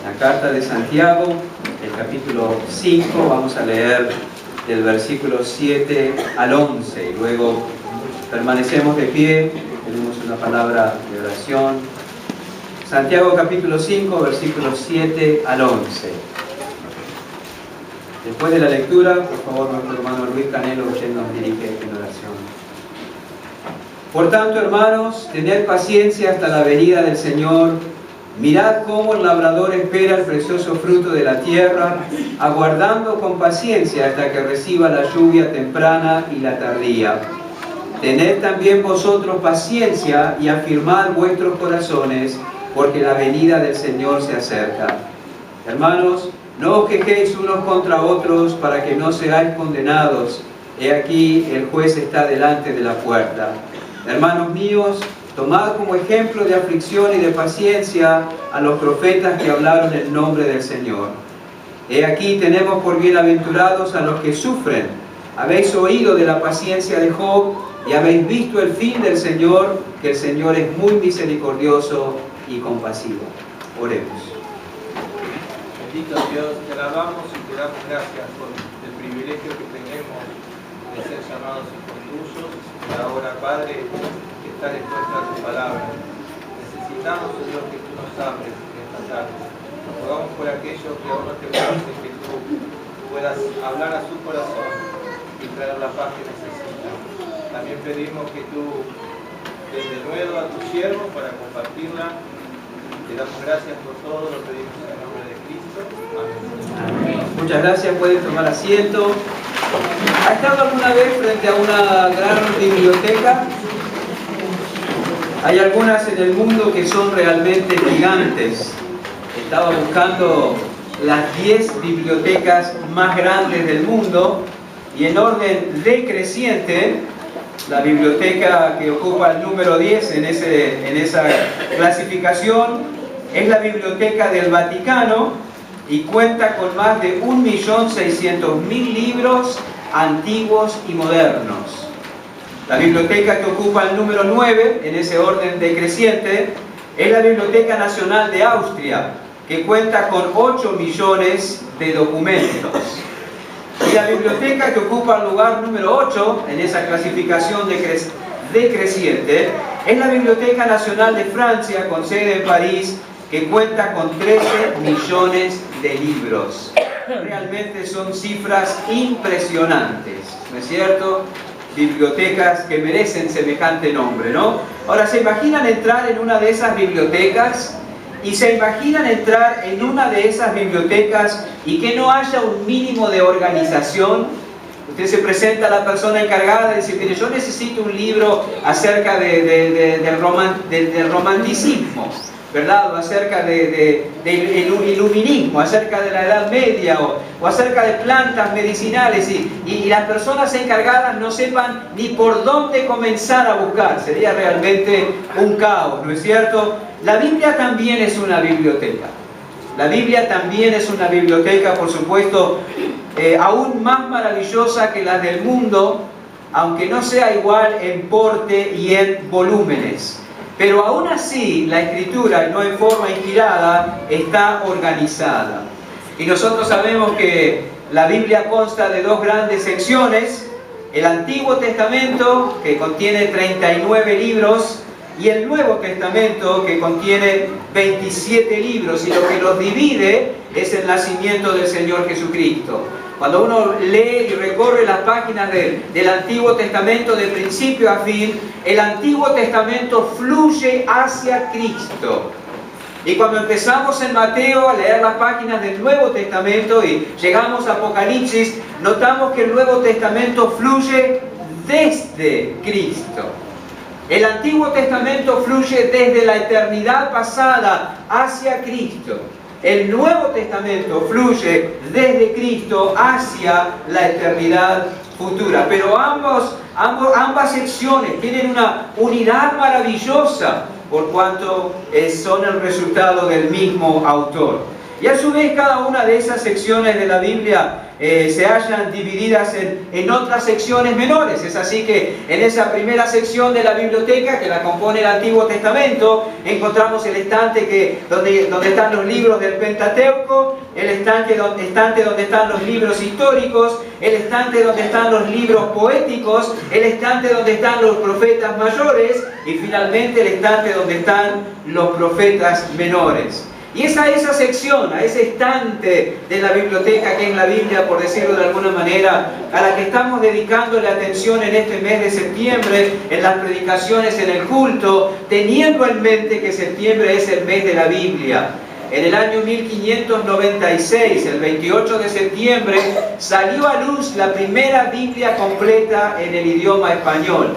la carta de Santiago, el capítulo 5, vamos a leer del versículo 7 al 11, y luego permanecemos de pie, tenemos una palabra de oración. Santiago capítulo 5, versículos 7 al 11. Después de la lectura, por favor, nuestro hermano Luis Canelo, usted nos dirige en oración. Por tanto, hermanos, tened paciencia hasta la venida del Señor. Mirad cómo el labrador espera el precioso fruto de la tierra, aguardando con paciencia hasta que reciba la lluvia temprana y la tardía. Tened también vosotros paciencia y afirmad vuestros corazones, porque la venida del Señor se acerca. Hermanos, no os quejéis unos contra otros para que no seáis condenados. He aquí, el juez está delante de la puerta. Hermanos míos, tomad como ejemplo de aflicción y de paciencia a los profetas que hablaron en nombre del Señor. He aquí tenemos por bienaventurados a los que sufren. Habéis oído de la paciencia de Job y habéis visto el fin del Señor, que el Señor es muy misericordioso y compasivo. Oremos. Bendito Dios, te alabamos y te damos gracias por el privilegio que tenemos de ser llamados hijos tuyos. Y ahora, Padre, que está expuesta a tu palabra. Necesitamos, Dios, que tú nos hables en esta tarde. Nos rogamos por aquellos que aún no te conocen, que tú puedas hablar a su corazón y traer la paz que necesitan. También pedimos que tú des de nuevo a tu siervo para compartirla. Te damos gracias por todo, lo pedimos en el nombre de Cristo. Amén. Muchas gracias, pueden tomar asiento. ¿Ha estado alguna vez frente a una gran biblioteca? Hay algunas en el mundo que son realmente gigantes. Estaba buscando las 10 bibliotecas más grandes del mundo y en orden decreciente, la biblioteca que ocupa el número 10 en esa clasificación es la Biblioteca del Vaticano y cuenta con más de 1.600.000 libros antiguos y modernos. La biblioteca que ocupa el número 9 en ese orden decreciente es la Biblioteca Nacional de Austria, que cuenta con 8 millones de documentos. Y la biblioteca que ocupa el lugar número 8 en esa clasificación decreciente es la Biblioteca Nacional de Francia, con sede en París, que cuenta con 13 millones de libros. Realmente son cifras impresionantes, ¿no es cierto? Bibliotecas que merecen semejante nombre, ¿no? Ahora, ¿se imaginan entrar en una de esas bibliotecas? ¿Y se imaginan entrar en una de esas bibliotecas y que no haya un mínimo de organización? Usted se presenta a la persona encargada y dice, mire, yo necesito un libro acerca del romanticismo, ¿verdad? O acerca del iluminismo, acerca de la Edad Media, o acerca de plantas medicinales, y las personas encargadas no sepan ni por dónde comenzar a buscar. Sería realmente un caos, ¿no es cierto? La Biblia también es una biblioteca. La Biblia también es una biblioteca, por supuesto, aún más maravillosa que las del mundo, aunque no sea igual en porte y en volúmenes. Pero aún así, la Escritura, no en forma inspirada, está organizada. Y nosotros sabemos que la Biblia consta de dos grandes secciones: el Antiguo Testamento, que contiene 39 libros, y el Nuevo Testamento, que contiene 27 libros, y lo que los divide es el nacimiento del Señor Jesucristo. Cuando uno lee y recorre las páginas del Antiguo Testamento de principio a fin, el Antiguo Testamento fluye hacia Cristo. Y cuando empezamos en Mateo a leer las páginas del Nuevo Testamento y llegamos a Apocalipsis, notamos que el Nuevo Testamento fluye desde Cristo. El Antiguo Testamento fluye desde la eternidad pasada hacia Cristo. El Nuevo Testamento fluye desde Cristo hacia la eternidad futura. Pero ambas secciones tienen una unidad maravillosa, por cuanto son el resultado del mismo autor. Y a su vez cada una de esas secciones de la Biblia se hallan divididas en otras secciones menores. Es así que en esa primera sección de la biblioteca, que la compone el Antiguo Testamento, encontramos el estante donde están los libros del Pentateuco, el estante donde están los libros históricos, el estante donde están los libros poéticos, el estante donde están los profetas mayores y finalmente el estante donde están los profetas menores. Y es a esa sección, a ese estante de la biblioteca que es la Biblia, por decirlo de alguna manera, a la que estamos dedicándole atención en este mes de septiembre, en las predicaciones, en el culto, teniendo en mente que septiembre es el mes de la Biblia. En el año 1596, el 28 de septiembre, salió a luz la primera Biblia completa en el idioma español.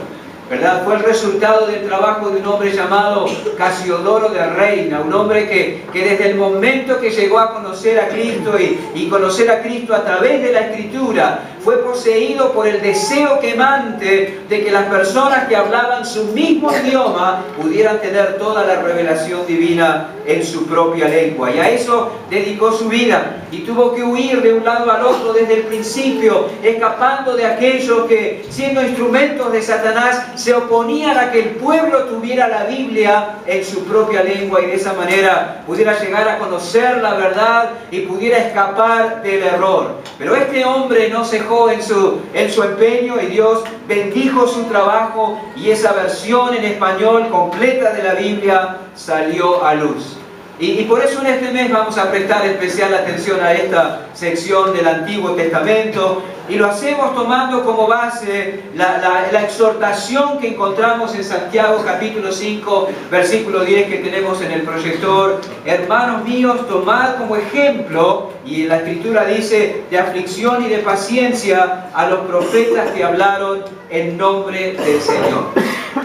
¿Verdad? Fue el resultado del trabajo de un hombre llamado Casiodoro de Reina, un hombre que desde el momento que llegó a conocer a Cristo y conocer a Cristo a través de la Escritura, fue poseído por el deseo quemante de que las personas que hablaban su mismo idioma pudieran tener toda la revelación divina en su propia lengua. Y a eso dedicó su vida y tuvo que huir de un lado al otro desde el principio, escapando de aquellos que, siendo instrumentos de Satanás, se oponían a que el pueblo tuviera la Biblia en su propia lengua y de esa manera pudiera llegar a conocer la verdad y pudiera escapar del error. Pero este hombre no cejó en su empeño y Dios bendijo su trabajo y esa versión en español completa de la Biblia salió a luz. Y por eso en este mes vamos a prestar especial atención a esta sección del Antiguo Testamento y lo hacemos tomando como base la exhortación que encontramos en Santiago capítulo 5 versículo 10 que tenemos en el proyector. Hermanos míos, tomad como ejemplo, y la Escritura dice, de aflicción y de paciencia a los profetas que hablaron en nombre del Señor.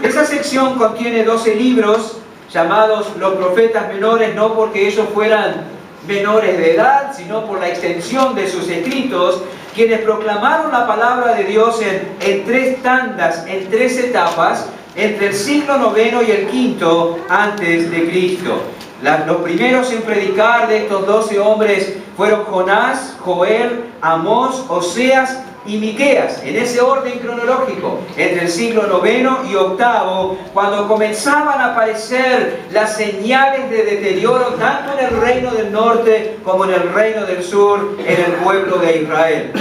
Esa sección contiene 12 libros llamados los profetas menores, no porque ellos fueran menores de edad, sino por la extensión de sus escritos, quienes proclamaron la palabra de Dios en 3 tandas, en 3 etapas, entre el siglo IX y el V antes de Cristo. Los primeros en predicar de estos 12 hombres fueron Jonás, Joel, Amós, Oseas y Miqueas, en ese orden cronológico, entre el siglo IX y VIII, cuando comenzaban a aparecer las señales de deterioro tanto en el reino del norte como en el reino del sur, en el pueblo de Israel.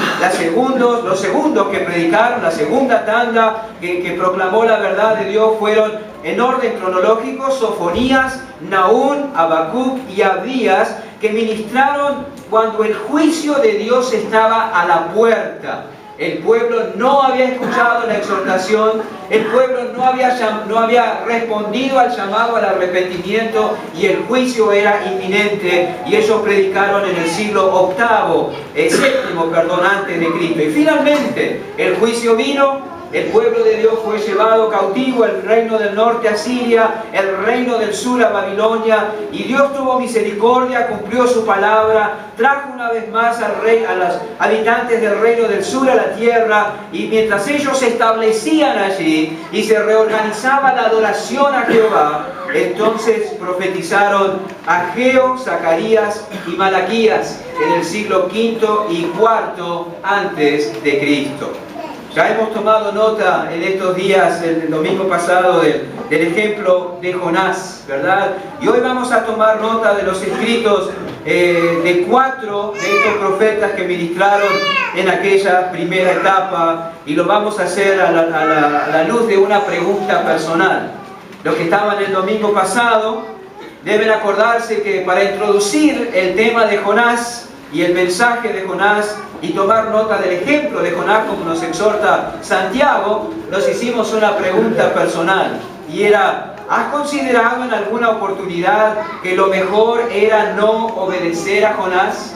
Los segundos que predicaron, la segunda tanda que proclamó la verdad de Dios fueron en orden cronológico Sofonías, Nahum, Habacuc y Abdías, que ministraron cuando el juicio de Dios estaba a la puerta. El pueblo no había escuchado la exhortación, el pueblo no había respondido al llamado al arrepentimiento y el juicio era inminente y ellos predicaron en el siglo VII antes de Cristo. Y finalmente el juicio vino. El pueblo de Dios fue llevado cautivo, el reino del norte a Siria, el reino del sur a Babilonia, y Dios tuvo misericordia, cumplió su palabra, trajo una vez más a los habitantes del reino del sur a la tierra, y mientras ellos se establecían allí y se reorganizaba la adoración a Jehová, entonces profetizaron Ageo, Zacarías y Malaquías en el siglo V y IV antes de Cristo. Ya hemos tomado nota en estos días, el domingo pasado, del ejemplo de Jonás, ¿verdad? Y hoy vamos a tomar nota de los escritos de 4 de estos profetas que ministraron en aquella primera etapa, y lo vamos a hacer a la luz de una pregunta personal. Los que estaban el domingo pasado deben acordarse que para introducir el tema de Jonás y el mensaje de Jonás y tomar nota del ejemplo de Jonás como nos exhorta Santiago, nos hicimos una pregunta personal y era: ¿has considerado en alguna oportunidad que lo mejor era no obedecer a Jonás?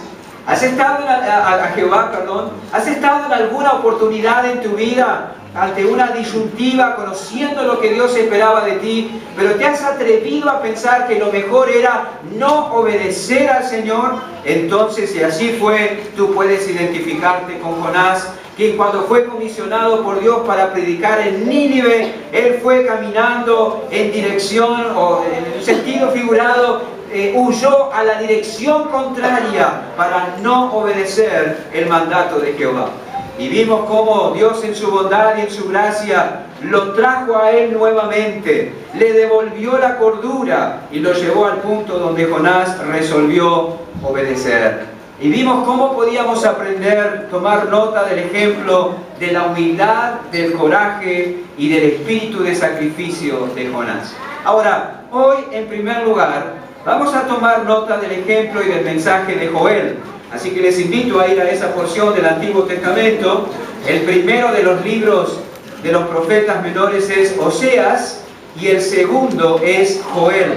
¿Has estado a Jehová, perdón? ¿Has estado en alguna oportunidad en tu vida ante una disyuntiva, conociendo lo que Dios esperaba de ti, pero te has atrevido a pensar que lo mejor era no obedecer al Señor? Entonces, si así fue, tú puedes identificarte con Jonás, quien cuando fue comisionado por Dios para predicar en Nínive, él fue caminando en dirección, o en un sentido figurado, huyó a la dirección contraria para no obedecer el mandato de Jehová. Y vimos cómo Dios en su bondad y en su gracia lo trajo a él nuevamente, le devolvió la cordura y lo llevó al punto donde Jonás resolvió obedecer. Y vimos cómo podíamos aprender, tomar nota del ejemplo de la humildad, del coraje y del espíritu de sacrificio de Jonás. Ahora, hoy en primer lugar, vamos a tomar nota del ejemplo y del mensaje de Joel. Así que les invito a ir a esa porción del Antiguo Testamento. El primero de los libros de los profetas menores es Oseas y el segundo es Joel.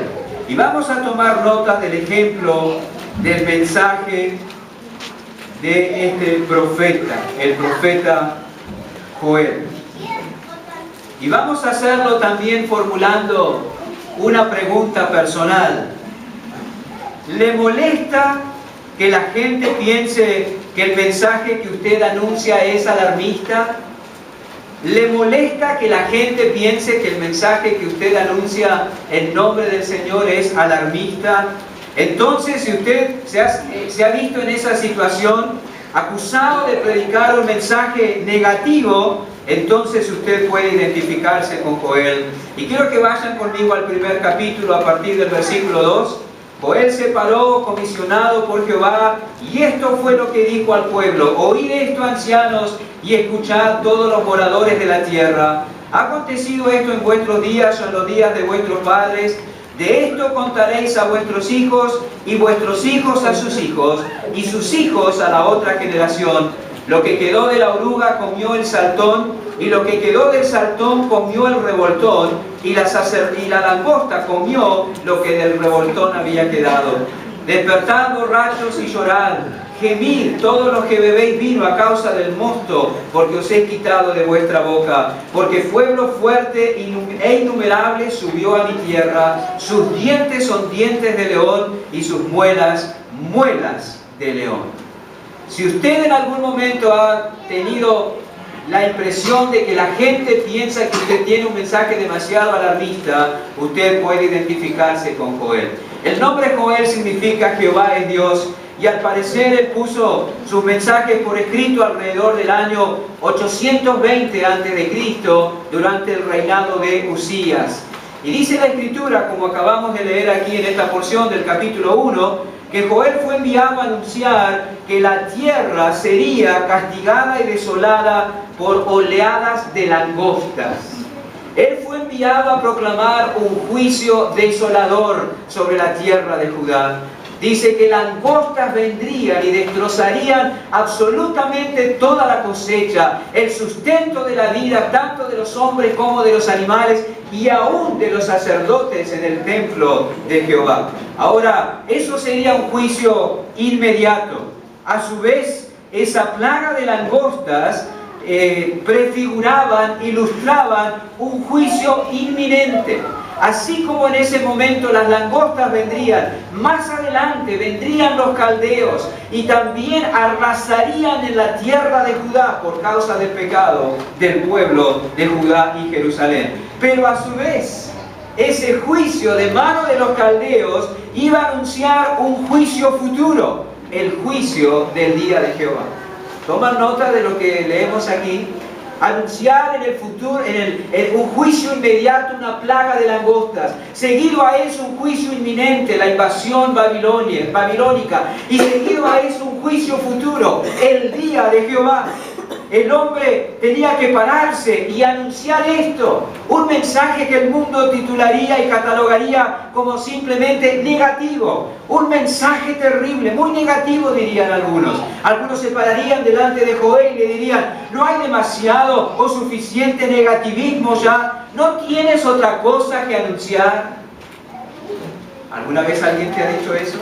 Y vamos a tomar nota del ejemplo, del mensaje de este profeta, el profeta Joel. Y vamos a hacerlo también formulando una pregunta personal. ¿Le molesta que la gente piense que el mensaje que usted anuncia es alarmista? ¿Le molesta que la gente piense que el mensaje que usted anuncia en nombre del Señor es alarmista? Entonces, si usted se ha visto en esa situación, acusado de predicar un mensaje negativo, entonces usted puede identificarse con Joel. Y quiero que vayan conmigo al primer capítulo a partir del versículo 2. Joel se paró, comisionado por Jehová, y esto fue lo que dijo al pueblo: oíd esto, ancianos, y escuchad todos los moradores de la tierra. ¿Ha acontecido esto en vuestros días o en los días de vuestros padres? De esto contaréis a vuestros hijos, y vuestros hijos a sus hijos, y sus hijos a la otra generación. Lo que quedó de la oruga comió el saltón, y lo que quedó del saltón comió el revoltón, y la langosta comió lo que del revoltón había quedado. Despertad, borrachos, y llorad. Gemid todos los que bebéis vino a causa del mosto, porque os he quitado de vuestra boca. Porque pueblo fuerte e innumerable subió a mi tierra. Sus dientes son dientes de león, y sus muelas, muelas de león. Si usted en algún momento ha tenido la impresión de que la gente piensa que usted tiene un mensaje demasiado alarmista, usted puede identificarse con Joel. El nombre Joel significa Jehová es Dios, y al parecer él puso sus mensajes por escrito alrededor del año 820 a.C., durante el reinado de Usías. Y dice la Escritura, como acabamos de leer aquí en esta porción del capítulo 1, que Joel fue enviado a anunciar que la tierra sería castigada y desolada por oleadas de langostas. Él fue enviado a proclamar un juicio desolador sobre la tierra de Judá. Dice que langostas vendrían y destrozarían absolutamente toda la cosecha, el sustento de la vida, tanto de los hombres como de los animales, y aún de los sacerdotes en el templo de Jehová. Ahora, eso sería un juicio inmediato. A su vez, esa plaga de langostas prefiguraban, ilustraban un juicio inminente. Así como en ese momento las langostas vendrían, más adelante vendrían los caldeos y también arrasarían en la tierra de Judá por causa del pecado del pueblo de Judá y Jerusalén. Pero a su vez, ese juicio de mano de los caldeos iba a anunciar un juicio futuro, el juicio del día de Jehová. Toman nota de lo que leemos aquí. Anunciar en el futuro, un juicio inmediato, una plaga de langostas. Seguido a eso un juicio inminente, la invasión babilónica. Y seguido a eso un juicio futuro, el día de Jehová. El hombre tenía que pararse y anunciar esto. Un mensaje que el mundo titularía y catalogaría como simplemente negativo. Un mensaje terrible, muy negativo dirían algunos. Algunos se pararían delante de Joel y le dirían: no hay demasiado o suficiente negativismo ya. ¿No tienes otra cosa que anunciar? ¿Alguna vez alguien te ha dicho eso?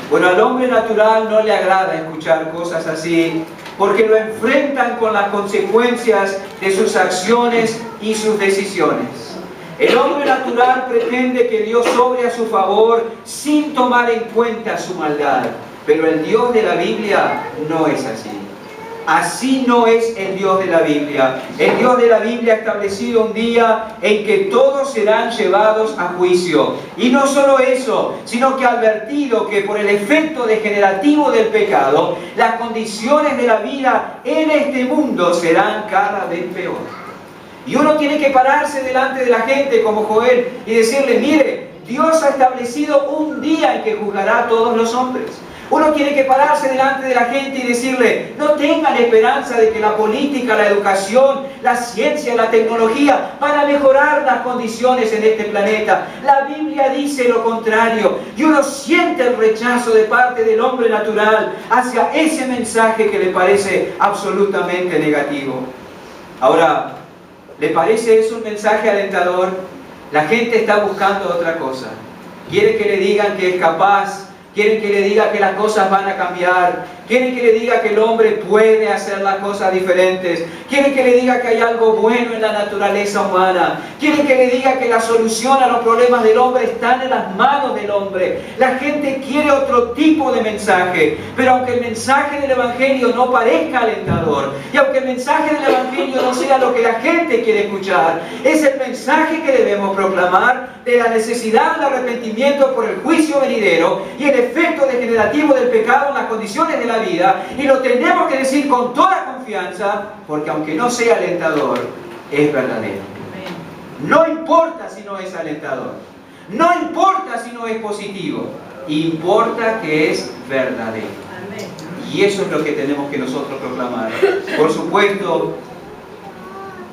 Bueno, al hombre natural no le agrada escuchar cosas así, porque lo enfrentan con las consecuencias de sus acciones y sus decisiones. El hombre natural pretende que Dios obre a su favor sin tomar en cuenta su maldad, pero el Dios de la Biblia no es así. Así no es el Dios de la Biblia. El Dios de la Biblia ha establecido un día en que todos serán llevados a juicio. Y no solo eso, sino que ha advertido que por el efecto degenerativo del pecado, las condiciones de la vida en este mundo serán cada vez peor. Y uno tiene que pararse delante de la gente como Joel y decirle, mire, Dios ha establecido un día en que juzgará a todos los hombres. Uno tiene que pararse delante de la gente y decirle, no tengan esperanza de que la política, la educación, la ciencia, la tecnología van a mejorar las condiciones en este planeta. La Biblia dice lo contrario. Y uno siente el rechazo de parte del hombre natural hacia ese mensaje que le parece absolutamente negativo. Ahora, ¿le parece eso un mensaje alentador? La gente está buscando otra cosa. Quiere que le digan que es capaz. Quieren que le diga que las cosas van a cambiar. Quieren que le diga que el hombre puede hacer las cosas diferentes. Quieren que le diga que hay algo bueno en la naturaleza humana. Quieren que le diga que la solución a los problemas del hombre están en las manos del hombre. La gente quiere otro tipo de mensaje. Pero aunque el mensaje del Evangelio no parezca alentador, y aunque el mensaje del Evangelio no sea lo que la gente quiere escuchar, es el mensaje que debemos proclamar de la necesidad del arrepentimiento por el juicio venidero y el efecto degenerativo del pecado en las condiciones de la vida, y lo tenemos que decir con toda confianza, porque aunque no sea alentador, es verdadero. No importa si no es alentador, no importa si no es positivo, importa que es verdadero. Y eso es lo que tenemos que nosotros proclamar. Por supuesto,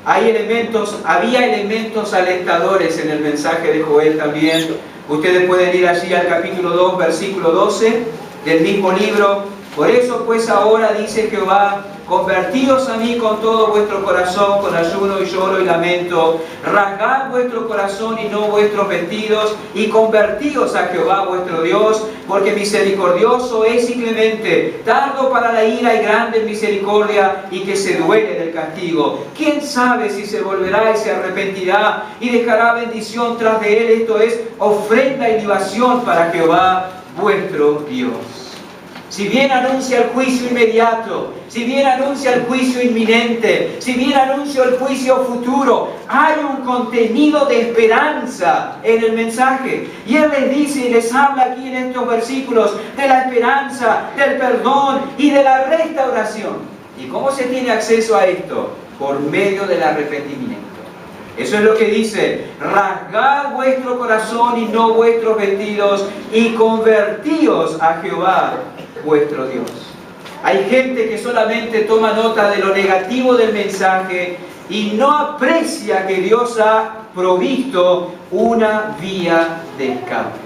había elementos alentadores en el mensaje de Joel también. Ustedes pueden ir allí al capítulo 2, versículo 12 del mismo libro. Por eso pues ahora dice Jehová, convertíos a mí con todo vuestro corazón, con ayuno y lloro y lamento. Rasgad vuestro corazón y no vuestros vestidos, y convertíos a Jehová vuestro Dios, porque misericordioso es y clemente, tardo para la ira y grande en misericordia, y que se duele del castigo. ¿Quién sabe si se volverá y se arrepentirá y dejará bendición tras de él? Esto es ofrenda y libación para Jehová vuestro Dios. Si bien anuncia el juicio inmediato, si bien anuncia el juicio inminente, si bien anuncia el juicio futuro, hay un contenido de esperanza en el mensaje. Y Él les dice y les habla aquí en estos versículos de la esperanza, del perdón y de la restauración. ¿Y cómo se tiene acceso a esto? Por medio del arrepentimiento. Eso es lo que dice, rasgad vuestro corazón y no vuestros vestidos, y convertíos a Jehová vuestro Dios. Hay gente que solamente toma nota de lo negativo del mensaje y no aprecia que Dios ha provisto una vía de escape.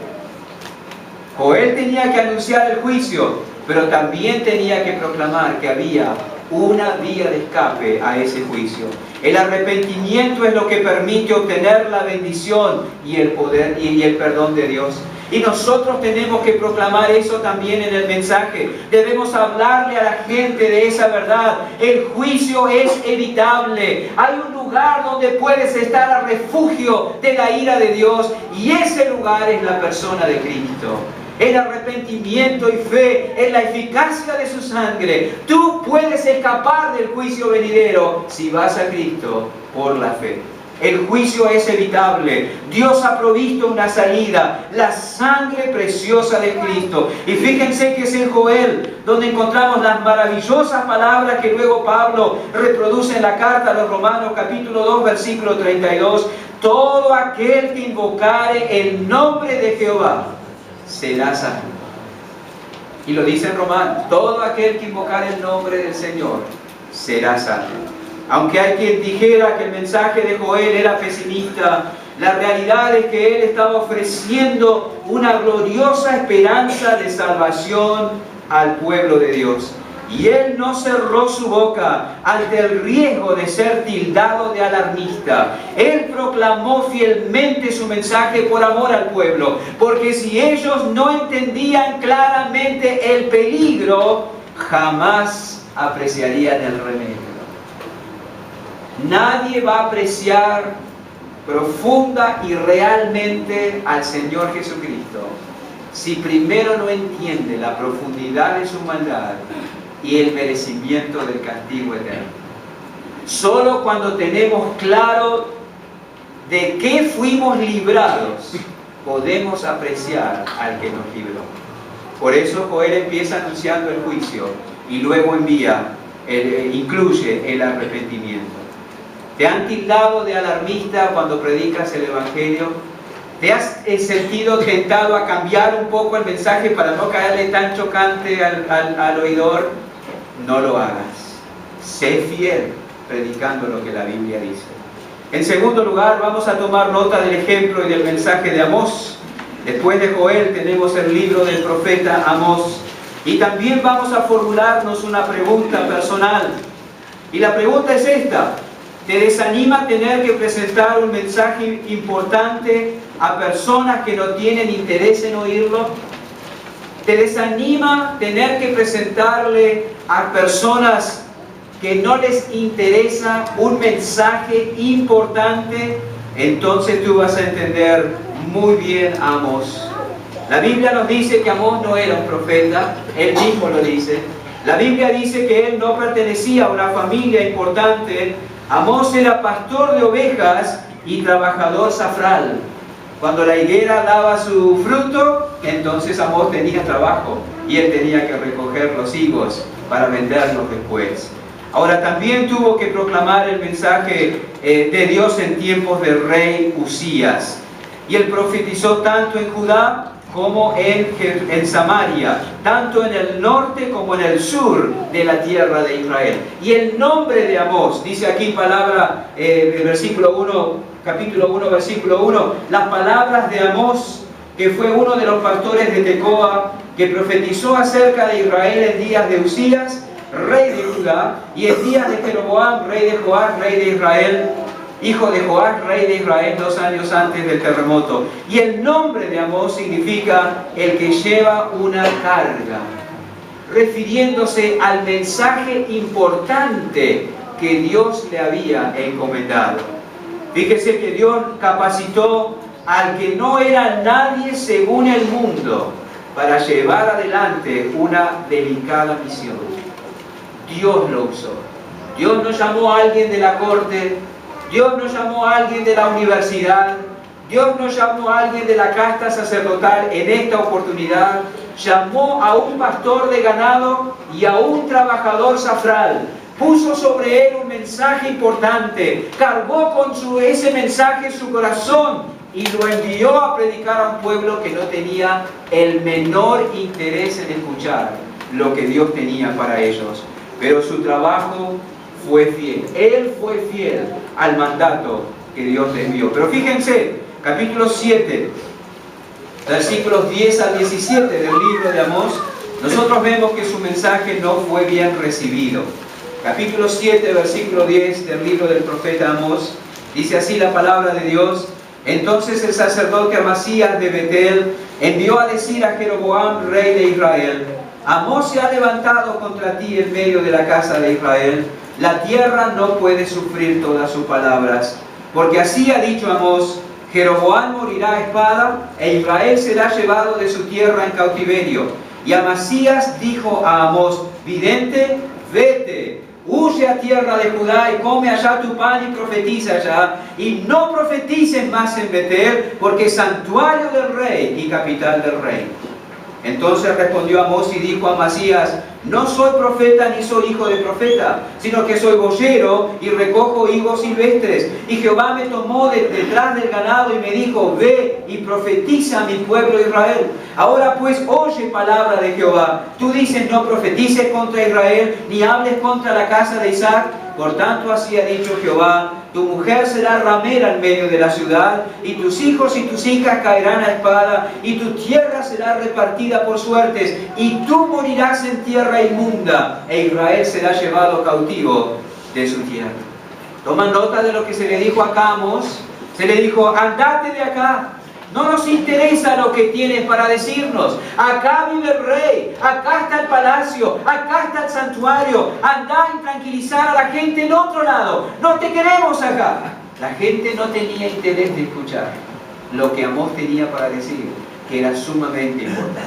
Joel tenía que anunciar el juicio, pero también tenía que proclamar que había una vía de escape a ese juicio. El arrepentimiento es lo que permite obtener la bendición y el poder y el perdón de Dios. Y nosotros tenemos que proclamar eso también en el mensaje. Debemos hablarle a la gente de esa verdad. El juicio es evitable. Hay un lugar donde puedes estar a refugio de la ira de Dios, y ese lugar es la persona de Cristo. El arrepentimiento y fe en la eficacia de su sangre. Tú puedes escapar del juicio venidero si vas a Cristo por la fe. El juicio es evitable. Dios ha provisto una salida, la sangre preciosa de Cristo. Y fíjense que es en Joel donde encontramos las maravillosas palabras que luego Pablo reproduce en la carta a los Romanos, capítulo 2, versículo 32. Todo aquel que invocare el nombre de Jehová será salvo. Y lo dice en Romanos, todo aquel que invocare el nombre del Señor será salvo. Aunque hay quien dijera que el mensaje de Joel era pesimista, la realidad es que él estaba ofreciendo una gloriosa esperanza de salvación al pueblo de Dios. Y él no cerró su boca ante el riesgo de ser tildado de alarmista. Él proclamó fielmente su mensaje por amor al pueblo, porque si ellos no entendían claramente el peligro, jamás apreciarían el remedio. Nadie va a apreciar profunda y realmente al Señor Jesucristo si primero no entiende la profundidad de su maldad y el merecimiento del castigo eterno. Solo cuando tenemos claro de qué fuimos librados, podemos apreciar al que nos libró. Por eso Joel empieza anunciando el juicio y luego incluye el arrepentimiento. ¿Te han tildado de alarmista cuando predicas el Evangelio? ¿Te has sentido tentado a cambiar un poco el mensaje para no caerle tan chocante al oidor? No lo hagas. Sé fiel predicando lo que la Biblia dice. En segundo lugar, vamos a tomar nota del ejemplo y del mensaje de Amós. Después de Joel tenemos el libro del profeta Amós. Y también vamos a formularnos una pregunta personal. Y la pregunta es esta: ¿te desanima tener que presentar un mensaje importante a personas que no tienen interés en oírlo? ¿Te desanima tener que presentarle a personas que no les interesa un mensaje importante? Entonces tú vas a entender muy bien a Amós. La Biblia nos dice que Amós no era un profeta, él mismo lo dice. La Biblia dice que él no pertenecía a una familia importante. Amós era pastor de ovejas y trabajador zafral. Cuando la higuera daba su fruto, entonces Amós tenía trabajo y él tenía que recoger los higos para venderlos después. Ahora también tuvo que proclamar el mensaje de Dios en tiempos del rey Usías. Y él profetizó tanto en Judá como en Samaria, tanto en el norte como en el sur de la tierra de Israel. Y el nombre de Amós, dice aquí palabra, versículo 1, capítulo 1, versículo 1, las palabras de Amós, que fue uno de los pastores de Tecoa, que profetizó acerca de Israel en días de Usías, rey de Judá, y en días de Jeroboam, rey de Joás, rey de Israel, hijo de Joás, rey de Israel, 2 años antes del terremoto. Y el nombre de Amós significa el que lleva una carga, refiriéndose al mensaje importante que Dios le había encomendado. Fíjese que Dios capacitó al que no era nadie según el mundo para llevar adelante una delicada misión. Dios lo usó. Dios no llamó a alguien de la corte, Dios no llamó a alguien de la universidad, Dios no llamó a alguien de la casta sacerdotal en esta oportunidad. Llamó a un pastor de ganado y a un trabajador zafral. Puso sobre él un mensaje importante, cargó con ese mensaje en su corazón y lo envió a predicar a un pueblo que no tenía el menor interés en escuchar lo que Dios tenía para ellos. Pero su trabajo fue fiel. Él fue fiel al mandato que Dios le envió. Pero fíjense, capítulo 7, versículos 10 al 17 del libro de Amós, nosotros vemos que su mensaje no fue bien recibido. Capítulo 7, versículo 10 del libro del profeta Amós, dice así la palabra de Dios: entonces el sacerdote Amasías de Betel envió a decir a Jeroboam, rey de Israel: Amós se ha levantado contra ti en medio de la casa de Israel. La tierra no puede sufrir todas sus palabras, porque así ha dicho Amós: Jeroboam morirá a espada, e Israel será llevado de su tierra en cautiverio. Y Amasías dijo a Amós, vidente: vete, huye a tierra de Judá y come allá tu pan y profetiza allá, y no profetices más en Betel, porque es santuario del rey y capital del rey. Entonces respondió Amós y dijo a Amasías: no soy profeta ni soy hijo de profeta, sino que soy boyero y recojo higos silvestres. Y Jehová me tomó detrás del ganado y me dijo: ve y profetiza a mi pueblo Israel. Ahora pues oye palabra de Jehová. Tú dices: no profetices contra Israel, ni hables contra la casa de Isaac. Por tanto así ha dicho Jehová: tu mujer será ramera en medio de la ciudad, y tus hijos y tus hijas caerán a espada, y tu tierra será repartida por suertes, y tú morirás en tierra inmunda, e Israel será llevado cautivo de su tierra. Toman nota de lo que se le dijo acá a Amós. Se le dijo: andate de acá. No nos interesa lo que tienes para decirnos. Acá vive el rey, acá está el palacio, acá está el santuario. Andá y tranquilizar a la gente en otro lado. No te queremos acá. La gente no tenía interés de escuchar lo que Amós tenía para decir, que era sumamente importante.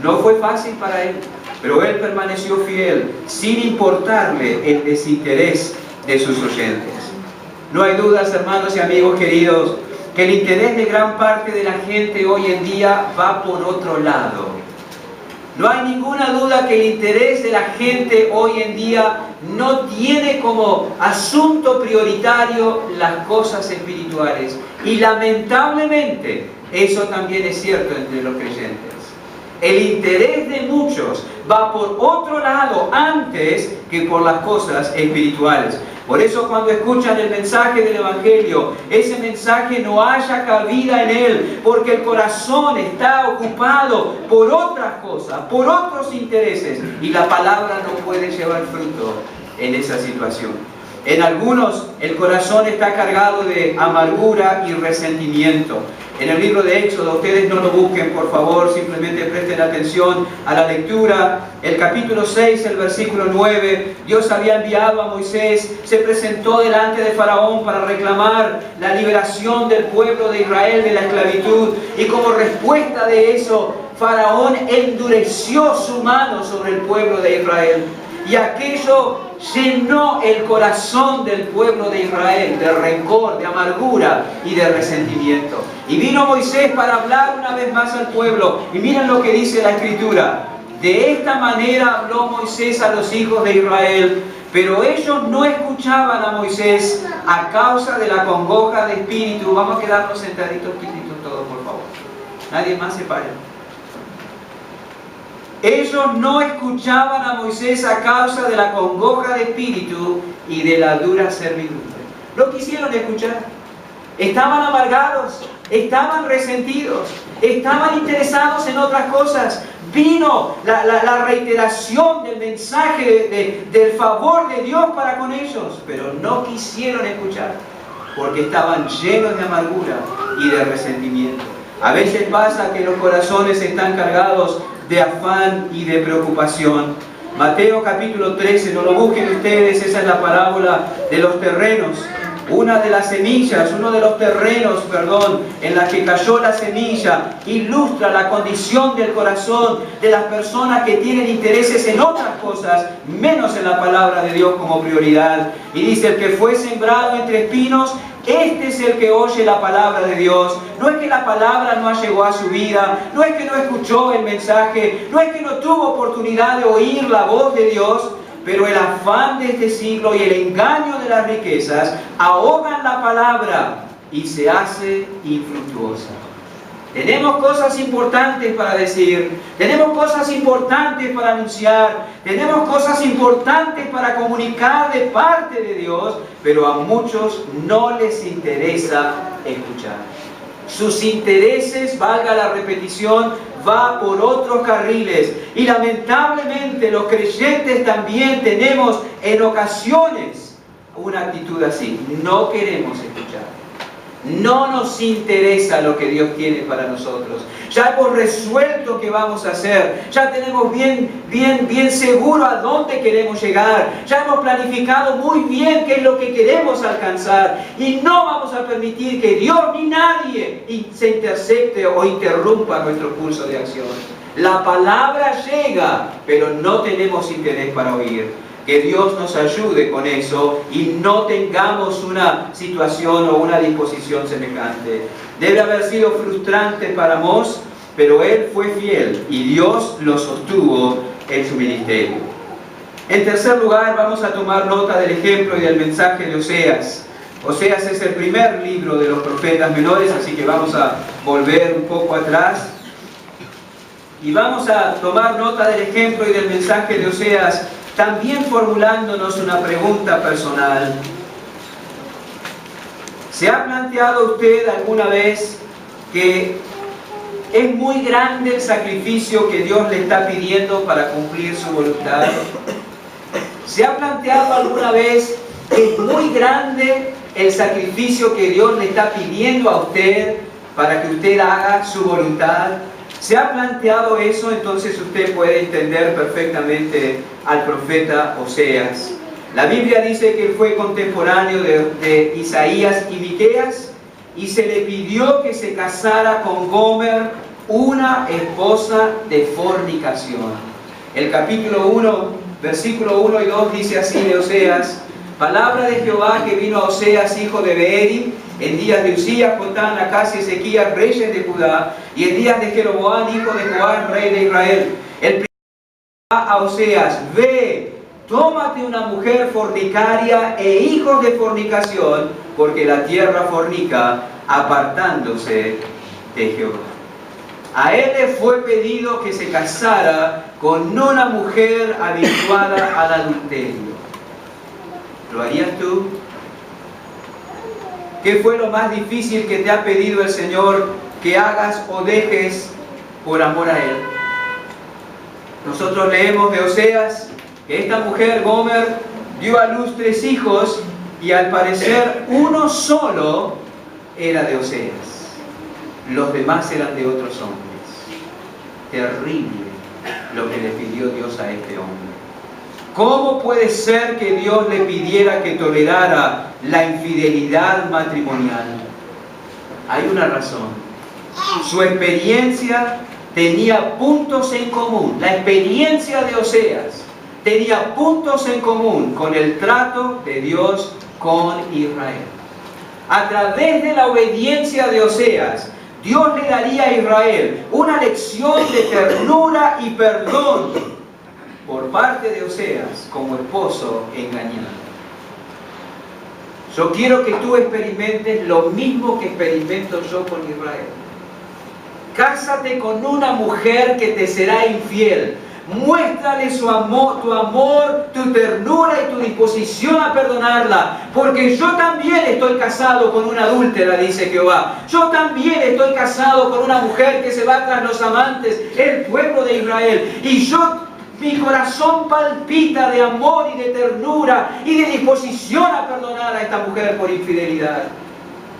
No fue fácil para él. pero él permaneció fiel sin importarle el desinterés de sus oyentes. No hay dudas, hermanos y amigos queridos, que el interés de gran parte de la gente hoy en día va por otro lado. No hay ninguna duda que el interés de la gente hoy en día no tiene como asunto prioritario las cosas espirituales. Y lamentablemente, eso también es cierto entre los creyentes. El interés de muchos va por otro lado antes que por las cosas espirituales. Por eso cuando escuchan el mensaje del Evangelio, ese mensaje no haya cabida en él, porque el corazón está ocupado por otras cosas, por otros intereses, y la palabra no puede llevar fruto en esa situación. En algunos el corazón está cargado de amargura y resentimiento. En el libro de Éxodo, ustedes no lo busquen, por favor, simplemente presten atención a la lectura. El capítulo 6, el versículo 9, Dios había enviado a Moisés, se presentó delante de Faraón para reclamar la liberación del pueblo de Israel de la esclavitud. Y como respuesta de eso, Faraón endureció su mano sobre el pueblo de Israel. Y aquello llenó el corazón del pueblo de Israel de rencor, de amargura y de resentimiento. Y vino Moisés para hablar una vez más al pueblo. Y miren lo que dice la Escritura. De esta manera habló Moisés a los hijos de Israel, pero ellos no escuchaban a Moisés a causa de la congoja de espíritu. Vamos a quedarnos sentaditos quietitos todos, por favor. Nadie más se pare. Ellos no escuchaban a Moisés a causa de la congoja de espíritu y de la dura servidumbre. No quisieron escuchar. Estaban amargados, estaban resentidos, estaban interesados en otras cosas. Vino la reiteración del mensaje del favor de Dios para con ellos, pero no quisieron escuchar porque estaban llenos de amargura y de resentimiento. A veces pasa que los corazones están cargados de afán y de preocupación. Mateo capítulo 13, no lo busquen ustedes, esa es la parábola de los terrenos. Una de las semillas, uno de los terrenos, en la que cayó la semilla, ilustra la condición del corazón de las personas que tienen intereses en otras cosas, menos en la palabra de Dios como prioridad. Y dice, el que fue sembrado entre espinos, este es el que oye la palabra de Dios. No es que la palabra no llegó a su vida, no es que no escuchó el mensaje, no es que no tuvo oportunidad de oír la voz de Dios, pero el afán de este siglo y el engaño de las riquezas ahogan la palabra y se hace infructuosa. Tenemos cosas importantes para decir, tenemos cosas importantes para anunciar, tenemos cosas importantes para comunicar de parte de Dios, pero a muchos no les interesa escuchar. Sus intereses, valga la repetición, va por otros carriles. Y lamentablemente los creyentes también tenemos en ocasiones una actitud así. No queremos escuchar. No nos interesa lo que Dios tiene para nosotros. Ya hemos resuelto qué vamos a hacer. Ya tenemos bien seguro a dónde queremos llegar. Ya hemos planificado muy bien qué es lo que queremos alcanzar. Y no vamos a permitir que Dios ni nadie se intercepte o interrumpa nuestro curso de acción. La palabra llega, pero no tenemos interés para oír. Que Dios nos ayude con eso y no tengamos una situación o una disposición semejante. Debe haber sido frustrante para Amós, pero él fue fiel y Dios lo sostuvo en su ministerio. En tercer lugar, vamos a tomar nota del ejemplo y del mensaje de Oseas. Oseas es el primer libro de los profetas menores, así que vamos a volver un poco atrás. Y vamos a tomar nota del ejemplo y del mensaje de Oseas, también formulándonos una pregunta personal. ¿Se ha planteado usted alguna vez que es muy grande el sacrificio que Dios le está pidiendo para cumplir su voluntad? ¿Se ha planteado alguna vez que es muy grande el sacrificio que Dios le está pidiendo a usted para que usted haga su voluntad? ¿Se ha planteado eso? Entonces usted puede entender perfectamente al profeta Oseas. La Biblia dice que él fue contemporáneo de Isaías y Miqueas y se le pidió que se casara con Gomer, una esposa de fornicación. El capítulo 1, versículo 1 y 2 dice así de Oseas: palabra de Jehová que vino a Oseas, hijo de Beeri, en días de Usías, Jotán, Acaz y Ezequías, reyes de Judá, y en días de Jeroboam, hijo de Joás, rey de Israel. El primero a Oseas: ve, tómate una mujer fornicaria e hijos de fornicación, porque la tierra fornica, apartándose de Jehová. A él le fue pedido que se casara con una mujer habituada al adulterio. ¿Lo harías tú? ¿Qué fue lo más difícil que te ha pedido el Señor que hagas o dejes por amor a Él? Nosotros leemos de Oseas que esta mujer, Gomer, dio a luz 3 hijos y al parecer uno solo era de Oseas. Los demás eran de otros hombres. Terrible lo que le pidió Dios a este hombre. ¿Cómo puede ser que Dios le pidiera que tolerara la infidelidad matrimonial? Hay una razón. Su experiencia tenía puntos en común. La experiencia de Oseas tenía puntos en común con el trato de Dios con Israel. A través de la obediencia de Oseas, Dios le daría a Israel una lección de ternura y perdón por parte de Oseas como esposo engañado. Yo quiero que tú experimentes lo mismo que experimento yo con Israel. Cásate con una mujer que te será infiel. Muéstrale su amor, tu amor, tu ternura y tu disposición a perdonarla. Porque yo también estoy casado con una adúltera, dice Jehová. Yo también estoy casado con una mujer que se va tras los amantes, el pueblo de Israel. Y mi corazón palpita de amor y de ternura y de disposición a perdonar a esta mujer por infidelidad.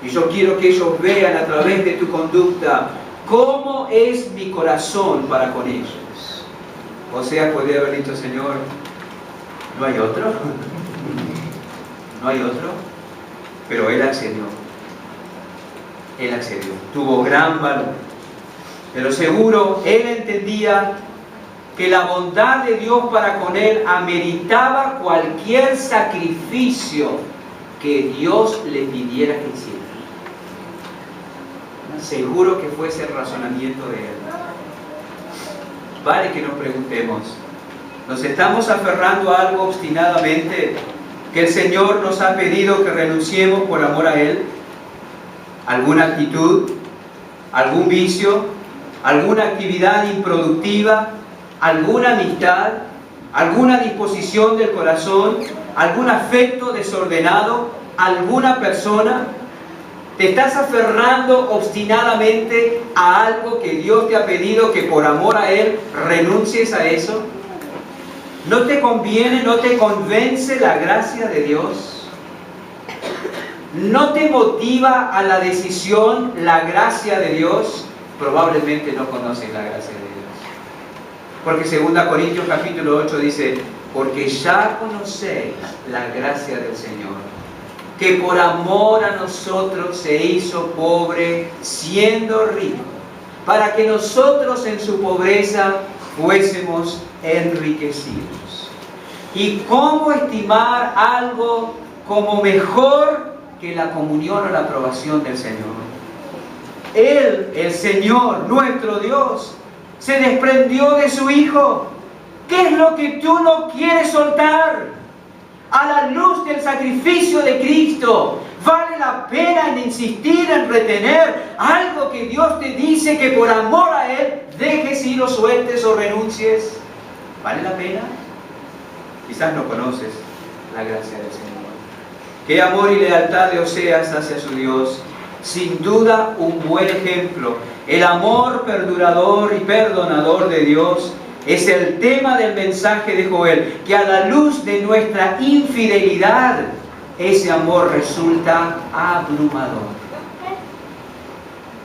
Y yo quiero que ellos vean a través de tu conducta cómo es mi corazón para con ellos. Oseas podría haber dicho: Señor, ¿no hay otro? ¿No hay otro? Pero él accedió. Él accedió. Tuvo gran valor. Pero seguro él entendía que la bondad de Dios para con él ameritaba cualquier sacrificio que Dios le pidiera que hiciera. Seguro que fue ese el razonamiento de él. Vale que nos preguntemos: ¿nos estamos aferrando a algo obstinadamente que el Señor nos ha pedido que renunciemos por amor a Él? ¿Alguna actitud? ¿Algún vicio? ¿Alguna actividad improductiva? ¿Alguna amistad? ¿Alguna disposición del corazón? ¿Algún afecto desordenado? ¿Alguna persona? ¿Te estás aferrando obstinadamente a algo que Dios te ha pedido que por amor a Él renuncies a eso? ¿No te conviene, no te convence la gracia de Dios? ¿No te motiva a la decisión la gracia de Dios? Probablemente no conoces la gracia de Dios. Porque 2 Corintios capítulo 8 dice: porque ya conocéis la gracia del Señor, que por amor a nosotros se hizo pobre, siendo rico, para que nosotros en su pobreza fuésemos enriquecidos. ¿Y cómo estimar algo como mejor que la comunión o la aprobación del Señor? Él, el Señor, nuestro Dios, se desprendió de su Hijo. ¿Qué es lo que tú no quieres soltar? A la luz del sacrificio de Cristo, ¿vale la pena en insistir en retener algo que Dios te dice que por amor a Él dejes ir o sueltes o renuncies? ¿Vale la pena? Quizás no conoces la gracia del Señor. Qué amor y lealtad de Oseas hacia su Dios. Sin duda un buen ejemplo. El amor perdurador y perdonador de Dios es el tema del mensaje de Joel, que a la luz de nuestra infidelidad, ese amor resulta abrumador.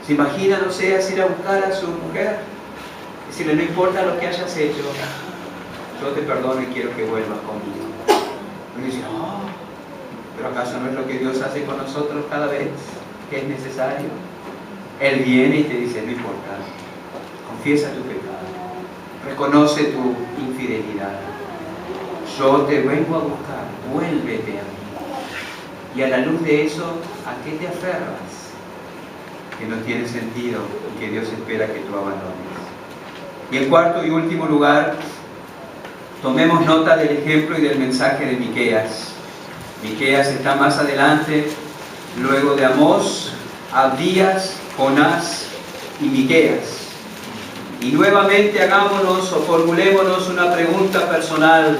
¿Se imaginan Oseas ir a buscar a su mujer? Decirle: no importa lo que hayas hecho, yo te perdono y quiero que vuelvas conmigo. Y dice: oh, ¿pero acaso no es lo que Dios hace con nosotros cada vez que es necesario? Él viene y te dice: no importa, confiesa tu pecado, reconoce tu infidelidad. Yo te vengo a buscar, vuélvete a mí. Y a la luz de eso, ¿a qué te aferras? Que no tiene sentido y que Dios espera que tú abandones. Y en cuarto y último lugar, tomemos nota del ejemplo y del mensaje de Miqueas. Miqueas está más adelante, luego de Amós, Abdías, Jonás y Miqueas. Y nuevamente hagámonos o formulémonos una pregunta personal.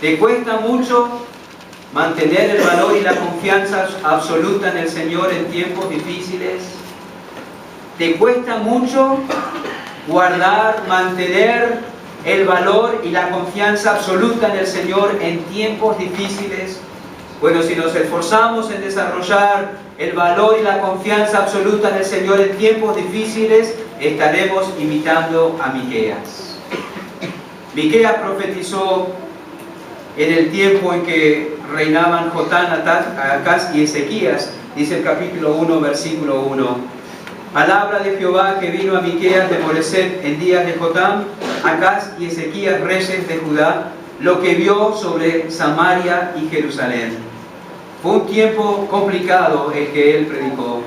¿Te cuesta mucho mantener el valor y la confianza absoluta en el Señor en tiempos difíciles? ¿Te cuesta mucho guardar, mantener el valor y la confianza absoluta en el Señor en tiempos difíciles? Bueno, si nos esforzamos en desarrollar el valor y la confianza absoluta en el Señor en tiempos difíciles, estaremos imitando a Miqueas. Miqueas profetizó en el tiempo en que reinaban Jotán, Acaz y Ezequías, dice el capítulo 1, versículo 1. Palabra de Jehová que vino a Miqueas de Moreset en días de Jotán, Acaz y Ezequías, reyes de Judá, lo que vio sobre Samaria y Jerusalén. Fue un tiempo complicado el que él predicó.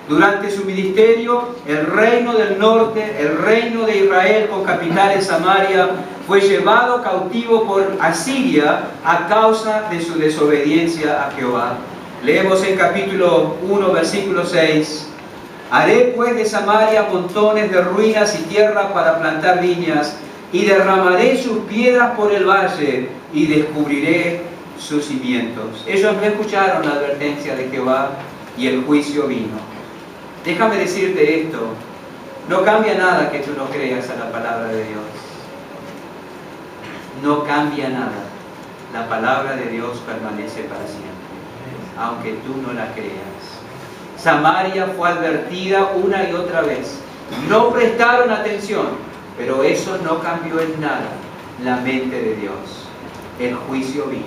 Durante su ministerio, el reino del norte, el reino de Israel con capital en Samaria, fue llevado cautivo por Asiria a causa de su desobediencia a Jehová. Leemos en capítulo 1, versículo 6. Haré pues de Samaria montones de ruinas y tierra para plantar viñas, y derramaré sus piedras por el valle, y descubriré sus cimientos. Ellos no escucharon la advertencia de Jehová, y el juicio vino. Déjame decirte esto, no cambia nada que tú no creas a la palabra de Dios. No cambia nada. La palabra de Dios permanece para siempre, aunque tú no la creas. Samaria fue advertida una y otra vez. No prestaron atención, pero eso no cambió en nada la mente de Dios. El juicio vino.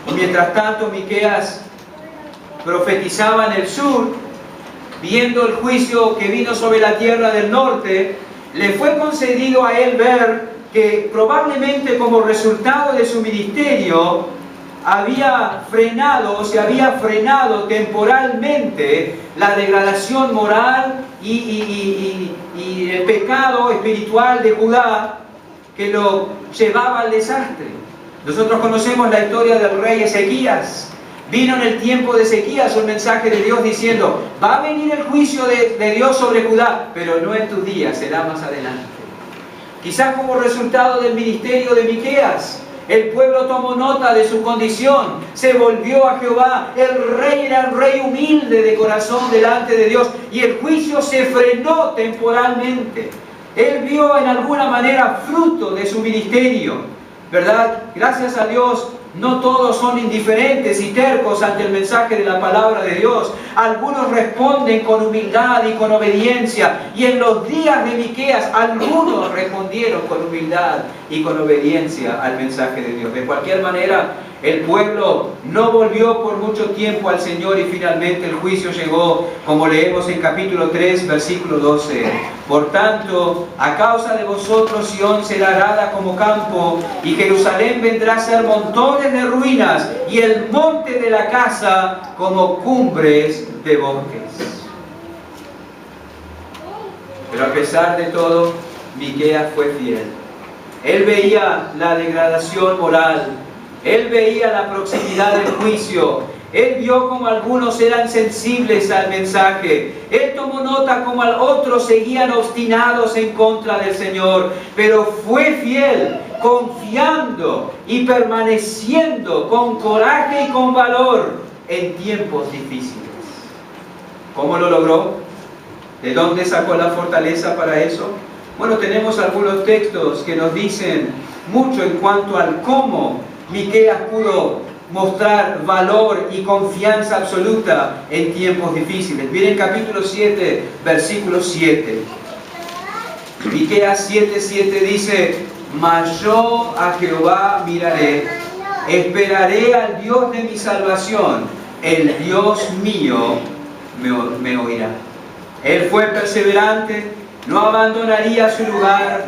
Y mientras tanto, Miqueas profetizaba en el sur, viendo el juicio que vino sobre la tierra del norte, le fue concedido a él ver que probablemente como resultado de su ministerio había frenado o se había frenado temporalmente la degradación moral y el pecado espiritual de Judá que lo llevaba al desastre. Nosotros conocemos la historia del rey Ezequías. Vino en el tiempo de Ezequías un mensaje de Dios diciendo: va a venir el juicio de Dios sobre Judá, pero no en tus días, será más adelante. Quizás como resultado del ministerio de Miqueas, el pueblo tomó nota de su condición, se volvió a Jehová. El rey era un rey humilde de corazón delante de Dios, y el juicio se frenó temporalmente. Él vio en alguna manera fruto de su ministerio, ¿verdad? Gracias a Dios, no todos son indiferentes y tercos ante el mensaje de la palabra de Dios. Algunos responden con humildad y con obediencia. Y en los días de Miqueas, algunos respondieron con humildad y con obediencia al mensaje de Dios. De cualquier manera, el pueblo no volvió por mucho tiempo al Señor y finalmente el juicio llegó, como leemos en capítulo 3, versículo 12. Por tanto, a causa de vosotros Sión será arada como campo, y Jerusalén vendrá a ser montones de ruinas, y el monte de la casa como cumbres de bosques. Pero a pesar de todo, Miqueas fue fiel. Él veía la degradación moral, él veía la proximidad del juicio, él vio como algunos eran sensibles al mensaje, él tomó nota como otros seguían obstinados en contra del Señor, pero fue fiel, confiando y permaneciendo con coraje y con valor en tiempos difíciles. ¿Cómo lo logró? ¿De dónde sacó la fortaleza para eso? Bueno, tenemos algunos textos que nos dicen mucho en cuanto al cómo Miqueas pudo mostrar valor y confianza absoluta en tiempos difíciles. Miren capítulo 7, versículo 7. Miqueas 7:7 dice: mas yo a Jehová miraré, esperaré al Dios de mi salvación, el Dios mío me oirá. Él fue perseverante, no abandonaría su lugar.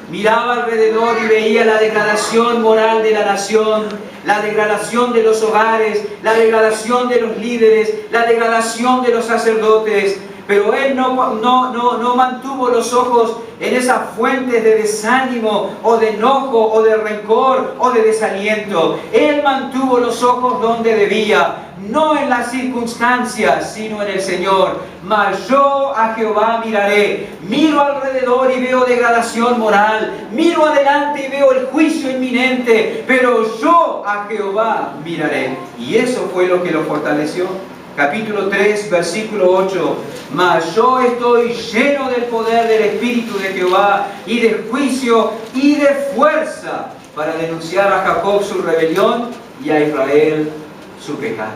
Miraba alrededor y veía la degradación moral de la nación, la degradación de los hogares, la degradación de los líderes, la degradación de los sacerdotes. Pero él no mantuvo los ojos en esas fuentes de desánimo o de enojo o de rencor o de desaliento. Él mantuvo los ojos donde debía, no en las circunstancias, sino en el Señor. Mas yo a Jehová miraré. Miro alrededor y veo degradación moral. Miro adelante y veo el juicio inminente. Pero yo a Jehová miraré. Y eso fue lo que lo fortaleció. Capítulo 3, versículo 8. Mas yo estoy lleno del poder del Espíritu de Jehová y de juicio y de fuerza para denunciar a Jacob su rebelión y a Israel su pecado.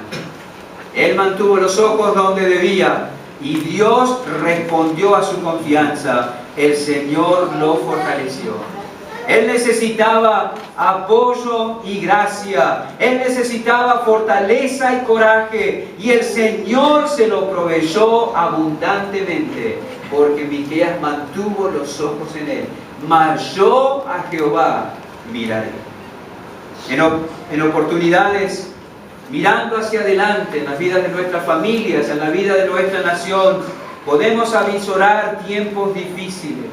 Él mantuvo los ojos donde debía y Dios respondió a su confianza. El Señor lo fortaleció. Él necesitaba apoyo y gracia. Él necesitaba fortaleza y coraje. Y el Señor se lo proveyó abundantemente, porque Miqueas mantuvo los ojos en Él. Mas yo a Jehová miraré. En oportunidades, mirando hacia adelante, en las vidas de nuestras familias, en la vida de nuestra nación, podemos avisorar tiempos difíciles.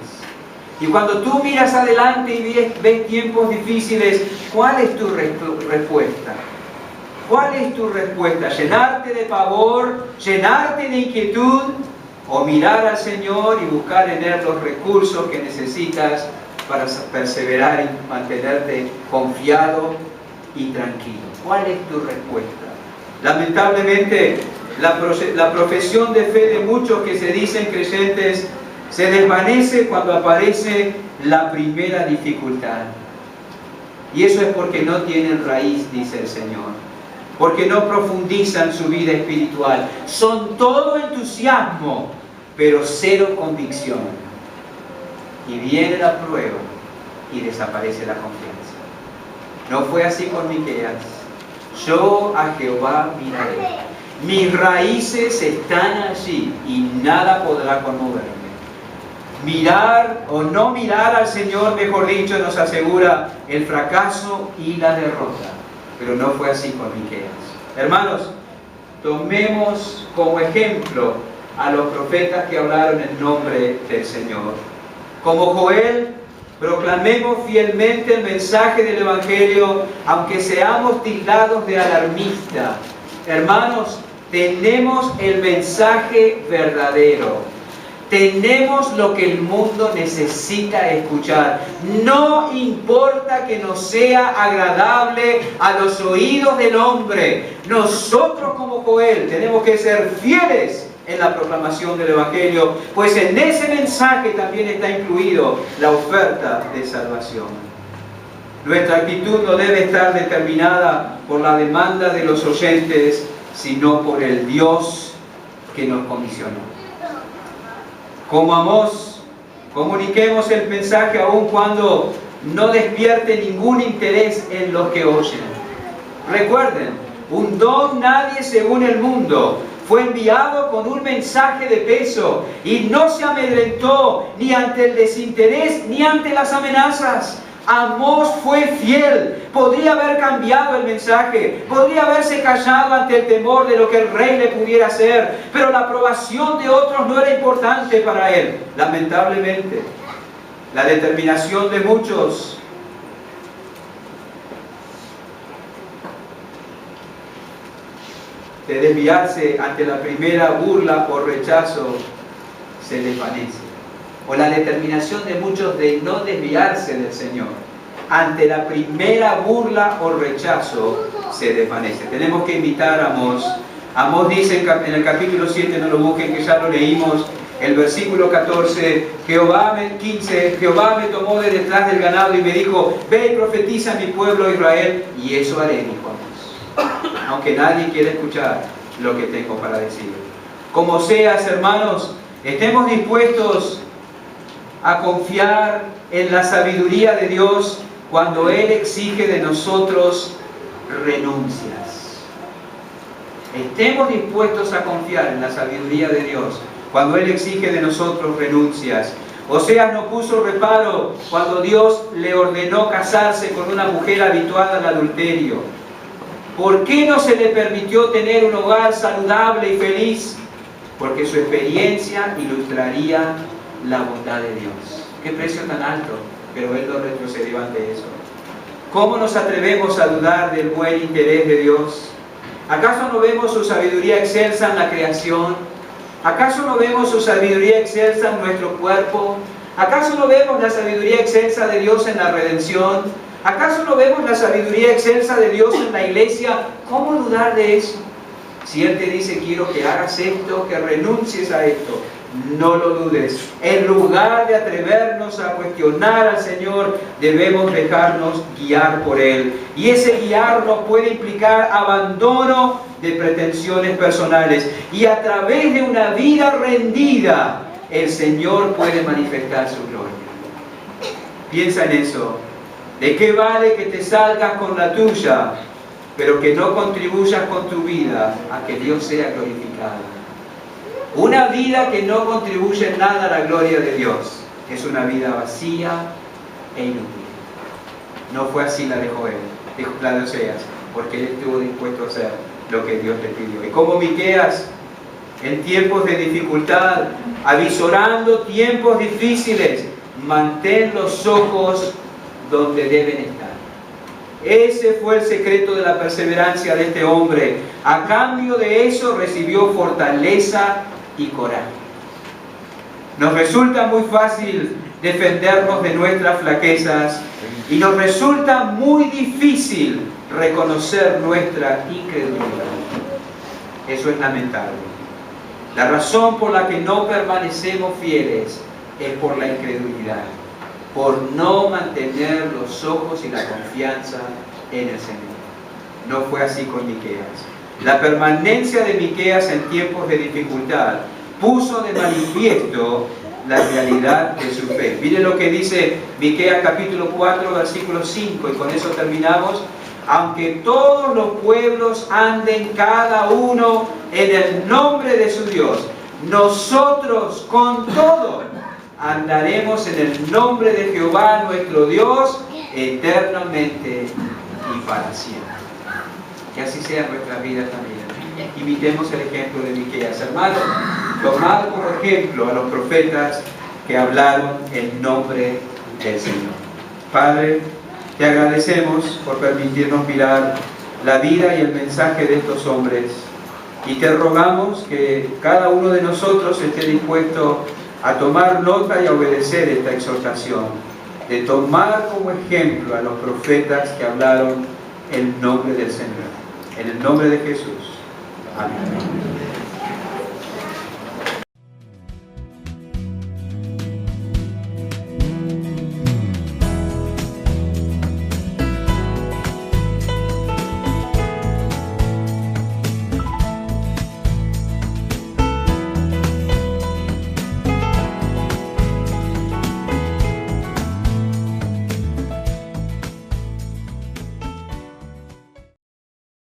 Y cuando tú miras adelante y ves tiempos difíciles, ¿cuál es tu respuesta? ¿Cuál es tu respuesta? ¿Llenarte de pavor? ¿Llenarte de inquietud? ¿O mirar al Señor y buscar en Él los recursos que necesitas para perseverar y mantenerte confiado y tranquilo? ¿Cuál es tu respuesta? Lamentablemente, la profesión de fe de muchos que se dicen creyentes se desvanece cuando aparece la primera dificultad. Y eso es porque no tienen raíz, dice el Señor. Porque no profundizan su vida espiritual. Son todo entusiasmo, pero cero convicción. Y viene la prueba y desaparece la confianza. No fue así con Miqueas. Yo a Jehová miraré. Mis raíces están allí y nada podrá conmoverme. Mirar o no mirar al Señor, mejor dicho, nos asegura el fracaso y la derrota. Pero no fue así con Miqueas. Hermanos, tomemos como ejemplo a los profetas que hablaron en nombre del Señor. Como Joel, proclamemos fielmente el mensaje del Evangelio, aunque seamos tildados de alarmista. Hermanos, tenemos el mensaje verdadero. Tenemos lo que el mundo necesita escuchar. No importa que nos sea agradable a los oídos del hombre. Nosotros como Joel tenemos que ser fieles en la proclamación del Evangelio, pues en ese mensaje también está incluido la oferta de salvación. Nuestra actitud no debe estar determinada por la demanda de los oyentes, sino por el Dios que nos comisionó. Como Amós, comuniquemos el mensaje aun cuando no despierte ningún interés en los que oyen. Recuerden, un don nadie según el mundo fue enviado con un mensaje de peso y no se amedrentó ni ante el desinterés ni ante las amenazas. Amós fue fiel. Podría haber cambiado el mensaje, podría haberse callado ante el temor de lo que el rey le pudiera hacer, pero la aprobación de otros no era importante para él. Lamentablemente, la determinación de muchos de desviarse ante la primera burla o rechazo se desvanece. O la determinación de muchos de no desviarse del Señor ante la primera burla o rechazo se desvanece. Tenemos que invitar a Amós. Amós dice en el capítulo 7, no lo busquen que ya lo leímos, el versículo 14, Jehová me tomó de detrás del ganado y me dijo, ve y profetiza a mi pueblo Israel, y eso haré, dijo Amós. Aunque nadie quiere escuchar lo que tengo para decir. Como seas, hermanos, estemos dispuestos a confiar en la sabiduría de Dios cuando Él exige de nosotros renuncias. Estemos dispuestos a confiar en la sabiduría de Dios cuando Él exige de nosotros renuncias. Oseas no puso reparo cuando Dios le ordenó casarse con una mujer habituada al adulterio. ¿Por qué no se le permitió tener un hogar saludable y feliz? Porque su experiencia ilustraría la bondad de Dios. ¡Qué precio tan alto! Pero él no retrocedió ante eso. ¿Cómo nos atrevemos a dudar del buen interés de Dios? ¿Acaso no vemos su sabiduría excelsa en la creación? ¿Acaso no vemos su sabiduría excelsa en nuestro cuerpo? ¿Acaso no vemos la sabiduría excelsa de Dios en la redención? ¿Acaso no vemos la sabiduría excelsa de Dios en la iglesia? ¿Cómo dudar de eso? Si Él te dice, quiero que hagas esto, que renuncies a esto, no lo dudes. En lugar de atrevernos a cuestionar al Señor, debemos dejarnos guiar por Él. Y ese guiarnos puede implicar abandono de pretensiones personales. Y a través de una vida rendida, el Señor puede manifestar su gloria. Piensa en eso. ¿De qué vale que te salgas con la tuya, pero que no contribuyas con tu vida a que Dios sea glorificado? Una vida que no contribuye en nada a la gloria de Dios es una vida vacía e inútil. No fue así la de Joel, la de Oseas, porque él estuvo dispuesto a hacer lo que Dios le pidió. Y como Miqueas, en tiempos de dificultad, avisorando tiempos difíciles, mantén los ojos donde deben estar. Ese fue el secreto de la perseverancia de este hombre. A cambio de eso recibió fortaleza y coraje. Nos resulta muy fácil defendernos de nuestras flaquezas y nos resulta muy difícil reconocer nuestra incredulidad. Eso es lamentable. La razón por la que no permanecemos fieles es por la incredulidad, por no mantener los ojos y la confianza en el Señor. No fue así con Miqueas. La permanencia de Miqueas en tiempos de dificultad puso de manifiesto la realidad de su fe. Miren lo que dice Miqueas capítulo 4, versículo 5, y con eso terminamos. Aunque todos los pueblos anden cada uno en el nombre de su Dios, nosotros con todo andaremos en el nombre de Jehová nuestro Dios eternamente y para siempre. Que así sea en nuestras vidas también. Imitemos el ejemplo de Miqueas. Hermanos, tomad como ejemplo a los profetas que hablaron en nombre del Señor. Padre, te agradecemos por permitirnos mirar la vida y el mensaje de estos hombres. Y te rogamos que cada uno de nosotros esté dispuesto a tomar nota y a obedecer esta exhortación, de tomar como ejemplo a los profetas que hablaron en nombre del Señor. En el nombre de Jesús. Amén.